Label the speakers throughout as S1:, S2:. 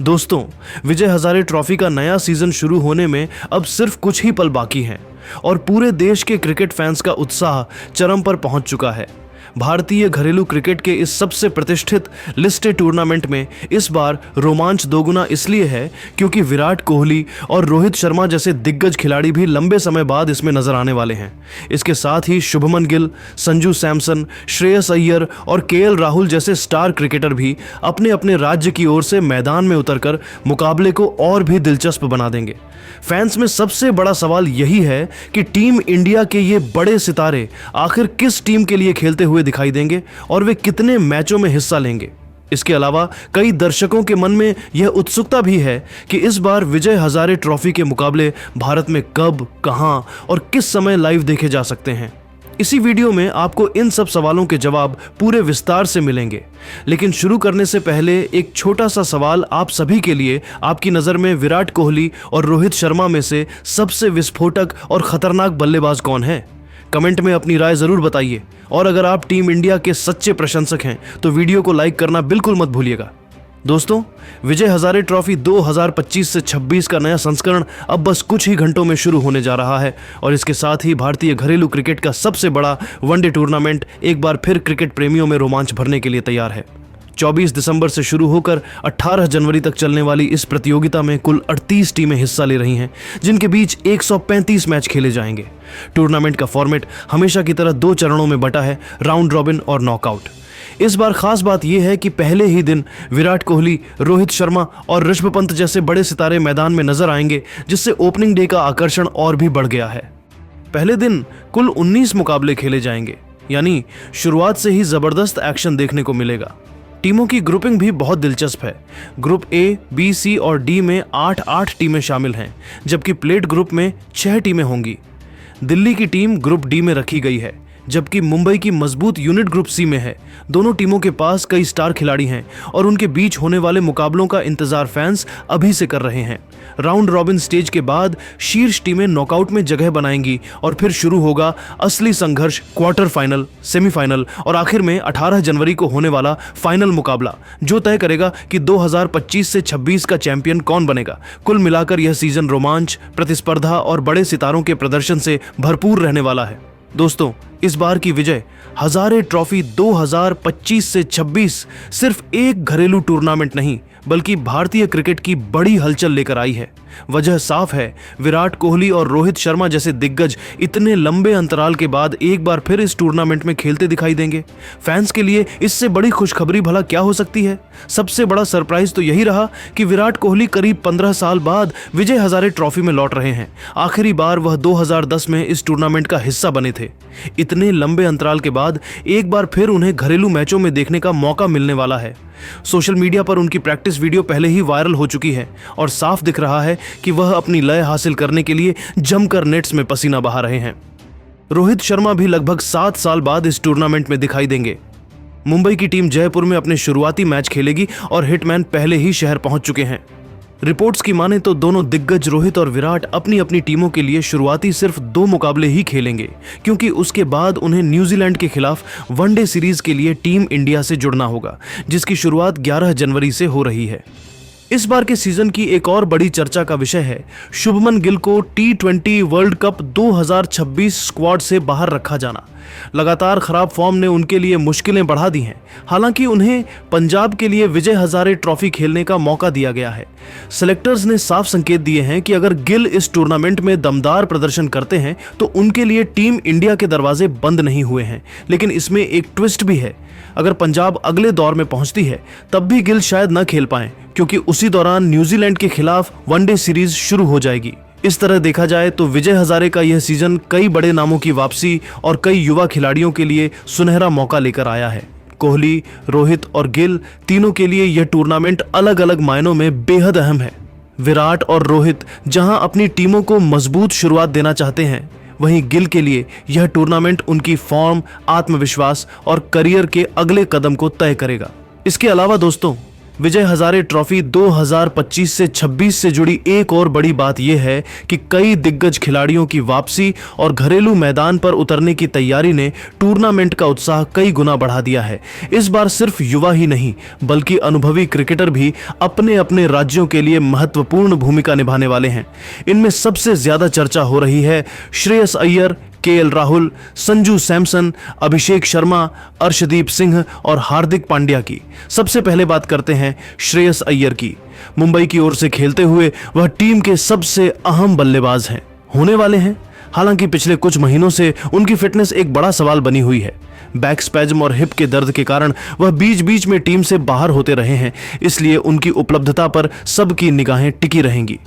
S1: दोस्तों, विजय हजारे ट्रॉफी का नया सीजन शुरू होने में अब सिर्फ कुछ ही पल बाकी हैं और पूरे देश के क्रिकेट फैंस का उत्साह चरम पर पहुंच चुका है। भारतीय घरेलू क्रिकेट के इस सबसे प्रतिष्ठित लिस्टेड टूर्नामेंट में इस बार रोमांच दोगुना इसलिए है क्योंकि विराट कोहली और रोहित शर्मा जैसे दिग्गज खिलाड़ी भी लंबे समय बाद इसमें नजर आने वाले हैं। इसके साथ ही शुभमन गिल, संजू सैमसन, श्रेयस अय्यर और केएल राहुल जैसे स्टार क्रिकेटर भी अपने अपने राज्य की ओर से मैदान में उतरकर मुकाबले को और भी दिलचस्प बना देंगे। फैंस में सबसे बड़ा सवाल यही है कि टीम इंडिया के ये बड़े सितारे आखिर किस टीम के लिए खेलते हुए दिखाई देंगे और वे कितने मैचों में हिस्सा लेंगे। इसके अलावा कई दर्शकों के मन में यह उत्सुकता भी है कि इस बार विजय हजारे ट्रॉफी के मुकाबले भारत में कब, कहां और किस समय लाइव देखे जा सकते हैं। इसी वीडियो में आपको इन सब सवालों के जवाब पूरे विस्तार से मिलेंगे। लेकिन शुरू करने से पहले एक छोटा सा सवाल आप सभी के लिए। आपकी नज़र में विराट कोहली और रोहित शर्मा में से सबसे विस्फोटक और खतरनाक बल्लेबाज कौन है? कमेंट में अपनी राय जरूर बताइए और अगर आप टीम इंडिया के सच्चे प्रशंसक हैं तो वीडियो को लाइक करना बिल्कुल मत भूलिएगा। दोस्तों, विजय हजारे ट्रॉफी 2025 से 26 का नया संस्करण अब बस कुछ ही घंटों में शुरू होने जा रहा है और इसके साथ ही भारतीय घरेलू क्रिकेट का सबसे बड़ा वनडे टूर्नामेंट एक बार फिर क्रिकेट प्रेमियों में रोमांच भरने के लिए तैयार है। 24 दिसंबर से शुरू होकर 18 जनवरी तक चलने वाली इस प्रतियोगिता में कुल 38 टीमें हिस्सा ले रही हैं, जिनके बीच 135 मैच खेले जाएंगे। टूर्नामेंट का फॉर्मेट हमेशा की तरह 2 चरणों में बटा है, राउंड रॉबिन और नॉकआउट। इस बार खास बात यह है कि पहले ही दिन विराट कोहली, रोहित शर्मा और ऋषभ पंत जैसे बड़े सितारे मैदान में नजर आएंगे, जिससे ओपनिंग डे का आकर्षण और भी बढ़ गया है। पहले दिन कुल 19 मुकाबले खेले जाएंगे, यानी शुरुआत से ही जबरदस्त एक्शन देखने को मिलेगा। टीमों की ग्रुपिंग भी बहुत दिलचस्प है। ग्रुप ए, बी, सी और डी में 8-8 टीमें शामिल हैं, जबकि प्लेट ग्रुप में 6 टीमें होंगी। दिल्ली की टीम ग्रुप डी में रखी गई है, जबकि मुंबई की मजबूत यूनिट ग्रुप सी में है। दोनों टीमों के पास कई स्टार खिलाड़ी हैं और उनके बीच होने वाले मुकाबलों का इंतजार फैंस अभी से कर रहे हैं। राउंड रॉबिन स्टेज के बाद शीर्ष टीमें नॉकआउट में जगह बनाएंगी और फिर शुरू होगा असली संघर्ष, क्वार्टर फाइनल, सेमीफाइनल और आखिर में 18 जनवरी को होने वाला फाइनल मुकाबला, जो तय करेगा कि 2025 से 26 का चैंपियन कौन बनेगा। कुल मिलाकर यह सीजन रोमांच, प्रतिस्पर्धा और बड़े सितारों के प्रदर्शन से भरपूर रहने वाला है। दोस्तों, इस बार की विजय हजारे ट्रॉफी 2025 से 26 सिर्फ एक घरेलू टूर्नामेंट नहीं बल्कि भारतीय क्रिकेट की बड़ी हलचल लेकर आई है। वजह साफ है, विराट कोहली और रोहित शर्मा जैसे दिग्गज इतने लंबे अंतराल के बाद एक बार फिर इस टूर्नामेंट में खेलते दिखाई देंगे। फैंस के लिए इससे बड़ी खुशखबरी भला क्या हो सकती है? सबसे बड़ा सरप्राइज तो यही रहा कि विराट कोहली करीब 15 साल बाद विजय हजारे ट्रॉफी में लौट रहे हैं। आखिरी बार वह 2010 में इस टूर्नामेंट का हिस्सा बने थे। इतने लंबे अंतराल के बाद एक बार फिर उन्हें घरेलू मैचों में देखने का मौका मिलने वाला है। सोशल मीडिया पर उनकी प्रैक्टिस वीडियो पहले ही वायरल हो चुकी है और साफ दिख रहा है कि वह अपनी लय हासिल करने के लिए जमकर नेट्स में पसीना बहा रहे हैं। रोहित शर्मा भी लगभग 7 साल बाद इस टूर्नामेंट में दिखाई देंगे। मुंबई की टीम जयपुर में अपने शुरुआती मैच खेलेगी और हिटमैन पहले ही शहर पहुंच चुके हैं। रिपोर्ट्स की माने तो दोनों दिग्गज रोहित और विराट अपनी अपनी टीमों के लिए शुरुआती सिर्फ 2 मुकाबले ही खेलेंगे, क्योंकि उसके बाद उन्हें न्यूजीलैंड के खिलाफ वनडे सीरीज के लिए टीम इंडिया से जुड़ना होगा, जिसकी शुरुआत 11 जनवरी से हो रही है। इस बार के सीजन की एक और बड़ी चर्चा का विषय है शुभमन गिल को T20 वर्ल्ड कप 2026 स्क्वाड से बाहर रखा जाना। लगातार खराब फॉर्म ने उनके लिए मुश्किलें बढ़ा दी हैं। हालांकि उन्हें पंजाब के लिए विजय हजारे ट्रॉफी खेलने का मौका दिया गया है। सेलेक्टर्स ने साफ संकेत दिए हैं कि अगर गिल इस टूर्नामेंट में दमदार प्रदर्शन करते हैं तो उनके लिए टीम इंडिया के दरवाजे बंद नहीं हुए हैं। लेकिन इसमें एक ट्विस्ट भी है। अगर पंजाब अगले दौर में पहुंचती है तब भी गिल शायद न खेल पाएं, क्योंकि उसी दौरान न्यूजीलैंड के खिलाफ वनडे सीरीज शुरू हो जाएगी। इस तरह देखा जाए तो विजय हजारे का यह सीजन कई बड़े नामों की वापसी और कई युवा खिलाड़ियों के लिए सुनहरा मौका लेकर आया है। कोहली, रोहित और गिल तीनों के लिए यह टूर्नामेंट अलग अलग मायनों में बेहद अहम है। विराट और रोहित जहां अपनी टीमों को मजबूत शुरुआत देना चाहते हैं, वहीं गिल के लिए यह टूर्नामेंट उनकी फॉर्म, आत्मविश्वास और करियर के अगले कदम को तय करेगा। इसके अलावा दोस्तों, विजय हजारे ट्रॉफी 2025 से 26 से जुड़ी एक और बड़ी बात यह है कि कई दिग्गज खिलाड़ियों की वापसी और घरेलू मैदान पर उतरने की तैयारी ने टूर्नामेंट का उत्साह कई गुना बढ़ा दिया है। इस बार सिर्फ युवा ही नहीं बल्कि अनुभवी क्रिकेटर भी अपने अपने राज्यों के लिए महत्वपूर्ण भूमिका निभाने वाले हैं। इनमें सबसे ज्यादा चर्चा हो रही है श्रेयस अय्यर, केएल राहुल, संजू सैमसन, अभिषेक शर्मा, अर्शदीप सिंह और हार्दिक पांड्या की। सबसे पहले बात करते हैं श्रेयस अय्यर की। मुंबई की ओर से खेलते हुए वह टीम के सबसे अहम बल्लेबाज होने वाले हैं। हालांकि पिछले कुछ महीनों से उनकी फिटनेस एक बड़ा सवाल बनी हुई है। बैक स्पैज्म और हिप के दर्द के कारण वह बीच बीच में टीम से बाहर होते रहे हैं, इसलिए उनकी उपलब्धता पर सबकी निगाहें टिकी रहेंगी।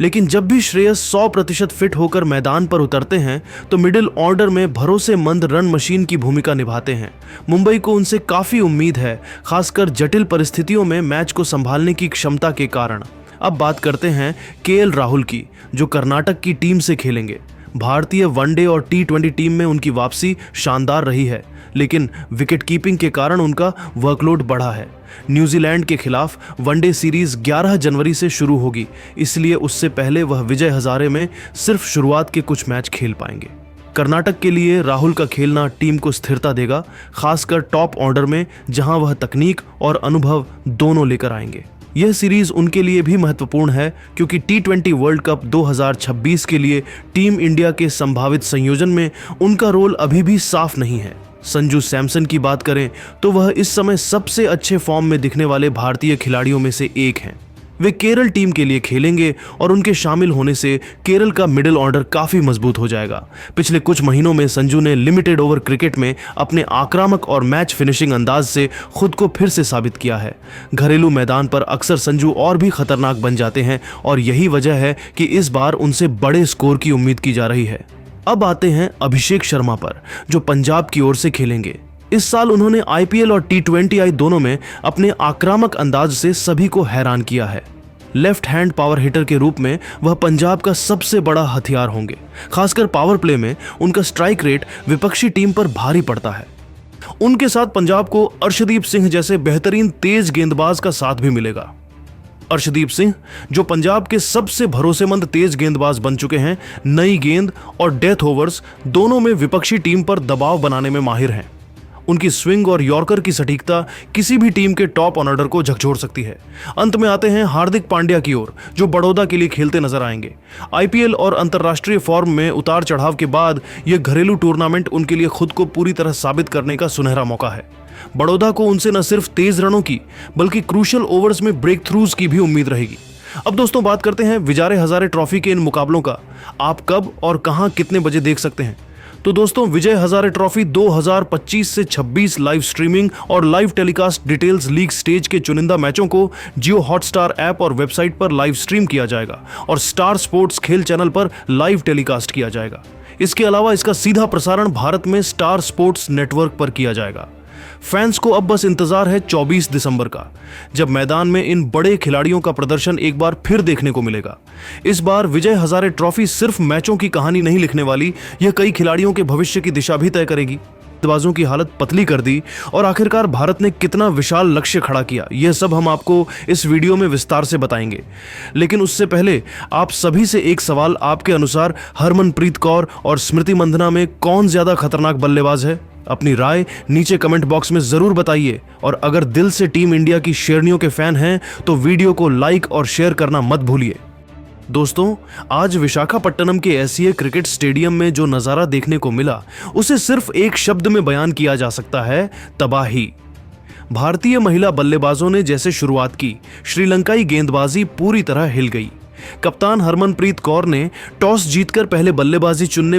S1: लेकिन जब भी श्रेयस 100% फिट होकर मैदान पर उतरते हैं तो मिडिल ऑर्डर में भरोसेमंद रन मशीन की भूमिका निभाते हैं। मुंबई को उनसे काफी उम्मीद है, खासकर जटिल परिस्थितियों में मैच को संभालने की क्षमता के कारण। अब बात करते हैं केएल राहुल की, जो कर्नाटक की टीम से खेलेंगे। भारतीय वनडे और T20 टीम में उनकी वापसी शानदार रही है, लेकिन विकेट कीपिंग के कारण उनका वर्कलोड बढ़ा है। न्यूजीलैंड के खिलाफ वनडे सीरीज 11 जनवरी से शुरू होगी, इसलिए उससे पहले वह विजय हजारे में सिर्फ शुरुआत के कुछ मैच खेल पाएंगे। कर्नाटक के लिए राहुल का खेलना टीम को स्थिरता देगा, खासकर टॉप ऑर्डर में, जहां वह तकनीक और अनुभव दोनों लेकर आएंगे। यह सीरीज उनके लिए भी महत्वपूर्ण है क्योंकि T20 वर्ल्ड कप 2026 के लिए टीम इंडिया के संभावित संयोजन में उनका रोल अभी भी साफ नहीं है। संजू सैमसन की बात करें तो वह इस समय सबसे अच्छे फॉर्म में दिखने वाले भारतीय खिलाड़ियों में से एक हैं। वे केरल टीम के लिए खेलेंगे और उनके शामिल होने से केरल का मिडिल ऑर्डर काफी मजबूत हो जाएगा। पिछले कुछ महीनों में संजू ने लिमिटेड ओवर क्रिकेट में अपने आक्रामक और मैच फिनिशिंग अंदाज से खुद को फिर से साबित किया है। घरेलू मैदान पर अक्सर संजू और भी खतरनाक बन जाते हैं और यही वजह है कि इस बार उनसे बड़े स्कोर की उम्मीद की जा रही है। अब आते हैं अभिषेक शर्मा पर, जो पंजाब की ओर से खेलेंगे। इस साल उन्होंने IPL और T20I दोनों में अपने आक्रामक अंदाज से सभी को हैरान किया है। लेफ्ट हैंड पावर हिटर के रूप में वह पंजाब का सबसे बड़ा हथियार होंगे। खासकर पावर प्ले में उनका स्ट्राइक रेट विपक्षी टीम पर भारी पड़ता है। उनके साथ पंजाब को अर्शदीप सिंह जैसे बेहतरीन तेज गेंदबाज का साथ भी मिलेगा। अर्शदीप सिंह, जो पंजाब के सबसे भरोसेमंद तेज गेंदबाज बन चुके हैं, नई गेंद और डेथ ओवर्स दोनों में विपक्षी टीम पर दबाव बनाने में माहिर हैं। उनकी स्विंग और यॉर्कर की सटीकता किसी भी टीम के टॉप ऑर्डर को झकझोर सकती है। अंत में आते हैं हार्दिक पांड्या की ओर, जो बड़ौदा के लिए खेलते नजर आएंगे। IPL और अंतर्राष्ट्रीय फॉर्म में उतार चढ़ाव के बाद यह घरेलू टूर्नामेंट उनके लिए खुद को पूरी तरह साबित करने का सुनहरा मौका है। बड़ौदा को उनसे न सिर्फ तेज रनों की बल्कि क्रूशियल ओवर्स में ब्रेक थ्रूज की भी उम्मीद रहेगी। अब दोस्तों बात करते हैं विजय हजारे ट्रॉफी के इन मुकाबलों का। आप कब और कहां कितने बजे देख सकते हैं? तो दोस्तों, विजय हजारे ट्रॉफी 2025 से 26 लाइव स्ट्रीमिंग और live telecast details league stage के चुनिंदा मैचों को जियो हॉटस्टार ऐप और वेबसाइट पर लाइव स्ट्रीम किया जाएगा और स्टार स्पोर्ट्स खेल चैनल पर लाइव टेलीकास्ट किया जाएगा। इसके अलावा इसका सीधा प्रसारण भारत में स्टार स्पोर्ट्स नेटवर्क पर किया जाएगा। फैंस को अब बस इंतजार है 24 दिसंबर का, जब मैदान में इन बड़े खिलाड़ियों का प्रदर्शन एक बार फिर देखने को मिलेगा। इस बार विजय हजारे ट्रॉफी सिर्फ मैचों की कहानी नहीं लिखने वाली, यह कई खिलाड़ियों के भविष्य की दिशा भी तय करेगी। गेंदबाजों की हालत पतली कर दी और आखिरकार भारत ने कितना विशाल लक्ष्य खड़ा किया, यह सब हम आपको इस वीडियो में विस्तार से बताएंगे। लेकिन उससे पहले आप सभी से एक सवाल, आपके अनुसार हरमनप्रीत कौर और स्मृति मंधना में कौन ज्यादा खतरनाक बल्लेबाज है? अपनी राय नीचे कमेंट बॉक्स में जरूर बताइए और अगर दिल से टीम इंडिया की शेरनियों के फैन हैं तो वीडियो को लाइक और शेयर करना मत भूलिए। दोस्तों, आज विशाखापट्टनम के एससीए क्रिकेट स्टेडियम में जो नजारा देखने को मिला उसे सिर्फ एक शब्द में बयान किया जा सकता है, तबाही। भारतीय महिला बल्लेबाजों ने जैसे शुरुआत की, श्रीलंकाई गेंदबाजी पूरी तरह हिल गई। कप्तान हरमनप्रीत कौर ने टॉस जीतकर पहले बल्लेबाजी चुनने में